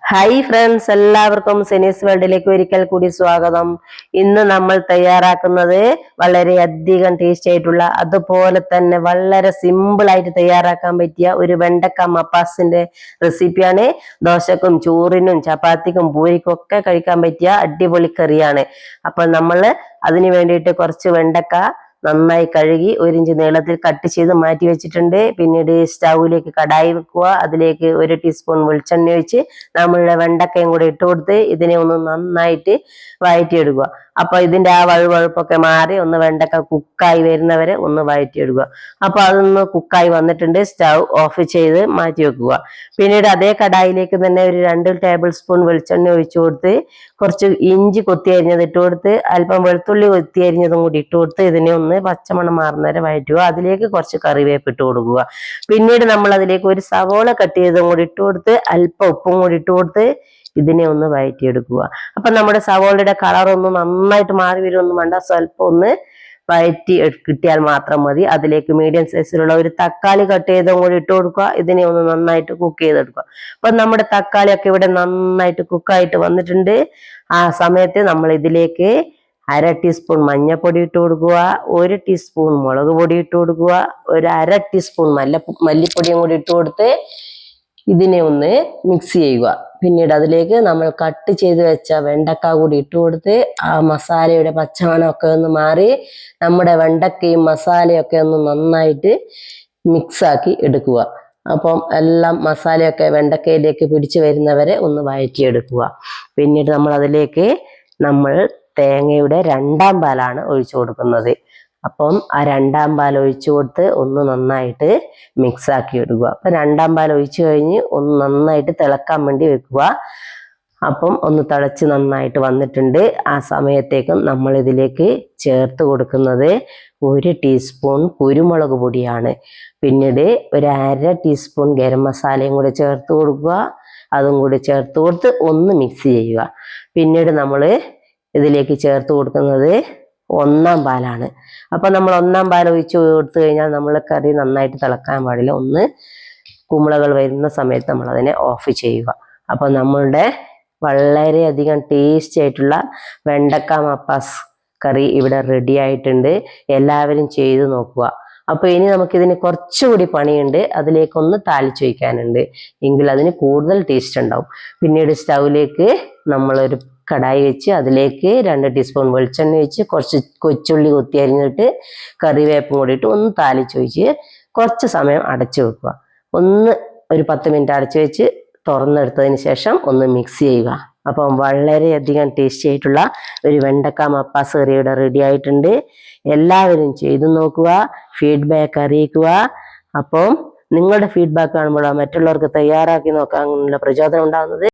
Hi friends, എല്ലാവർക്കും സെനീസ് വേൾഡിലേക്ക് ഒരിക്കൽ കൂടി സ്വാഗതം. ഇന്ന് നമ്മൾ തയ്യാറാക്കുന്നത് വളരെയധികം ടേസ്റ്റി ആയിട്ടുള്ള, അതുപോലെ തന്നെ വളരെ സിമ്പിൾ ആയിട്ട് തയ്യാറാക്കാൻ പറ്റിയ ഒരു വെണ്ടക്ക മപ്പാസിന്റെ റെസിപ്പിയാണ്. ദോശക്കും ചോറിനും ചപ്പാത്തിക്കും പൂരിക്കും ഒക്കെ കഴിക്കാൻ പറ്റിയ അടിപൊളി കറിയാണ്. അപ്പോൾ നമ്മൾ അതിന് വേണ്ടിയിട്ട് കുറച്ച് വെണ്ടക്ക നന്നായി കഴുകി 1 ഇഞ്ച് നീളത്തിൽ കട്ട് ചെയ്ത് മാറ്റി വെച്ചിട്ടുണ്ട്. പിന്നീട് സ്റ്റൗവിലേക്ക് കടായി വെക്കുക. അതിലേക്ക് 1 ടീസ്പൂൺ വെളിച്ചെണ്ണ ഒഴിച്ച് നമ്മളുടെ വെണ്ടക്കയും കൂടെ ഇട്ട് കൊടുത്ത് ഇതിനെ ഒന്ന് നന്നായിട്ട് വഴറ്റിയെടുക്കുക. അപ്പൊ ഇതിന്റെ ആ വഴുവഴുപ്പൊക്കെ മാറി ഒന്ന് വെണ്ടക്ക കുക്കായി വരുന്നവരെ ഒന്ന് വഴറ്റിയെടുക്കുക. അപ്പൊ അതൊന്ന് കുക്കായി വന്നിട്ടുണ്ട്. സ്റ്റൗ ഓഫ് ചെയ്ത് മാറ്റി വെക്കുക. പിന്നീട് അതേ കടായിലേക്ക് തന്നെ ഒരു 2 ടേബിൾ സ്പൂൺ വെളിച്ചെണ്ണ ഒഴിച്ചു കൊടുത്ത് കുറച്ച് ഇഞ്ചി കൊത്തി അരിഞ്ഞത് ഇട്ട് കൊടുത്ത് അല്പം വെളുത്തുള്ളി കൊത്തി അരിഞ്ഞതും കൂടി ഇട്ട് കൊടുത്ത് ഇതിനെ ഒന്ന് പച്ചമണം മാറുന്നവരെ വഴറ്റുക. അതിലേക്ക് കുറച്ച് കറിവേപ്പ് ഇട്ട് കൊടുക്കുക. പിന്നീട് നമ്മൾ അതിലേക്ക് ഒരു സവോള കട്ട് ചെയ്തതും കൂടി ഇട്ട് കൊടുത്ത് അല്പം ഉപ്പും കൂടി ഇട്ട് കൊടുത്ത് ഇതിനെ ഒന്ന് വഴറ്റിയെടുക്കുക. അപ്പൊ നമ്മുടെ സവോളയുടെ കളർ ഒന്ന് നന്നായിട്ട് മാറി വരുമൊന്നും വേണ്ട, സ്വല്പം ഒന്ന് വഴറ്റി കിട്ടിയാൽ മാത്രം മതി. അതിലേക്ക് മീഡിയം സൈസിലുള്ള ഒരു തക്കാളി കട്ട് ചെയ്തും കൂടി ഇട്ട് കൊടുക്കുക. ഇതിനെ ഒന്ന് നന്നായിട്ട് കുക്ക് ചെയ്തെടുക്കുക. അപ്പൊ നമ്മുടെ തക്കാളിയൊക്കെ ഇവിടെ നന്നായിട്ട് കുക്കായിട്ട് വന്നിട്ടുണ്ട്. ആ സമയത്ത് നമ്മൾ ഇതിലേക്ക് 1/2 ടീസ്പൂൺ മഞ്ഞൾപ്പൊടി ഇട്ട് കൊടുക്കുക, 1 ടീസ്പൂൺ മുളക് പൊടി ഇട്ട് കൊടുക്കുക, ഒരു 1/2 ടീസ്പൂൺ മല്ലിപ്പൊടിയും കൂടി ഇട്ട് കൊടുത്ത് ഇതിനെ ഒന്ന് മിക്സ് ചെയ്യുക. പിന്നീട് അതിലേക്ക് നമ്മൾ കട്ട് ചെയ്ത് വെച്ച വെണ്ടക്ക കൂടി ഇട്ട് കൊടുത്ത് ആ മസാലയുടെ പച്ചമണമൊക്കെ ഒന്ന് മാറി നമ്മുടെ വെണ്ടക്കയും മസാലയൊക്കെ ഒന്ന് നന്നായിട്ട് മിക്സാക്കി എടുക്കുക. അപ്പം എല്ലാം മസാലയൊക്കെ വെണ്ടക്കയിലേക്ക് പിടിച്ചു വരുന്നവരെ ഒന്ന് വഴറ്റിയെടുക്കുക. പിന്നീട് നമ്മൾ തേങ്ങയുടെ 2ാം പാലാണ് ഒഴിച്ചു കൊടുക്കുന്നത്. അപ്പം ആ 2ാം പാൽ ഒഴിച്ചു കൊടുത്ത് ഒന്ന് നന്നായിട്ട് മിക്സ് ആക്കി എടുക്കുക. അപ്പൊ 2ാം പാൽ ഒഴിച്ചു കഴിഞ്ഞ് ഒന്ന് നന്നായിട്ട് തിളക്കാൻ വേണ്ടി വെക്കുക. അപ്പം ഒന്ന് തിളച്ച് നന്നായിട്ട് വന്നിട്ടുണ്ട്. ആ സമയത്തേക്കും നമ്മൾ ഇതിലേക്ക് ചേർത്ത് കൊടുക്കുന്നത് 1 ടീസ്പൂൺ കുരുമുളക് പൊടിയാണ്. പിന്നീട് ഒരു 1/2 ടീസ്പൂൺ ഗരം മസാലയും കൂടി ചേർത്ത് കൊടുക്കുക. അതും കൂടി ചേർത്ത് കൊടുത്ത് ഒന്ന് മിക്സ് ചെയ്യുക. പിന്നീട് നമ്മൾ ഇതിലേക്ക് ചേർത്ത് കൊടുക്കുന്നത് 1ാം പാലാണ്. അപ്പൊ നമ്മൾ 1ാം പാൽ ഒഴിച്ച് കൊടുത്തു കഴിഞ്ഞാൽ നമ്മളെ കറി നന്നായിട്ട് തിളക്കാൻ പാടില്ല. ഒന്ന് കുമിളകൾ വരുന്ന സമയത്ത് നമ്മൾ അതിനെ ഓഫ് ചെയ്യുക. അപ്പൊ നമ്മളുടെ വളരെയധികം ടേസ്റ്റി ആയിട്ടുള്ള വെണ്ടക്ക മപ്പാസ് കറി ഇവിടെ റെഡി ആയിട്ടുണ്ട്. എല്ലാവരും ചെയ്തു നോക്കുക. അപ്പൊ ഇനി നമുക്കിതിന് കുറച്ചുകൂടി പണിയുണ്ട്. അതിലേക്കൊന്ന് താളിച്ച് വയ്ക്കാനുണ്ട്, എങ്കിൽ അതിന് കൂടുതൽ ടേസ്റ്റ് ഉണ്ടാവും. പിന്നീട് സ്റ്റൗവിലേക്ക് നമ്മളൊരു കടായി വെച്ച് അതിലേക്ക് 2 ടീസ്പൂൺ വെളിച്ചെണ്ണ ഒഴിച്ച് കുറച്ച് കൊച്ചുള്ളി കൊത്തി അരിഞ്ഞിട്ട് കറിവേപ്പും കൂടിയിട്ട് ഒന്ന് താളിച്ചൊഴിച്ച് കുറച്ച് സമയം അടച്ചു വെക്കുക. ഒരു 10 മിനിറ്റ് അടച്ചു വെച്ച് തുറന്നെടുത്തതിന് ശേഷം ഒന്ന് മിക്സ് ചെയ്യുക. അപ്പം വളരെയധികം ടേസ്റ്റി ആയിട്ടുള്ള ഒരു വെണ്ടക്ക മപ്പാസ് കറി ഇവിടെ റെഡി ആയിട്ടുണ്ട്. എല്ലാവരും ചെയ്തു നോക്കുക, ഫീഡ്ബാക്ക് അറിയിക്കുക. അപ്പം നിങ്ങളുടെ ഫീഡ്ബാക്ക് കാണുമ്പോൾ മറ്റുള്ളവർക്ക് തയ്യാറാക്കി നോക്കാനുള്ള പ്രചോദനം ഉണ്ടാകുന്നത്.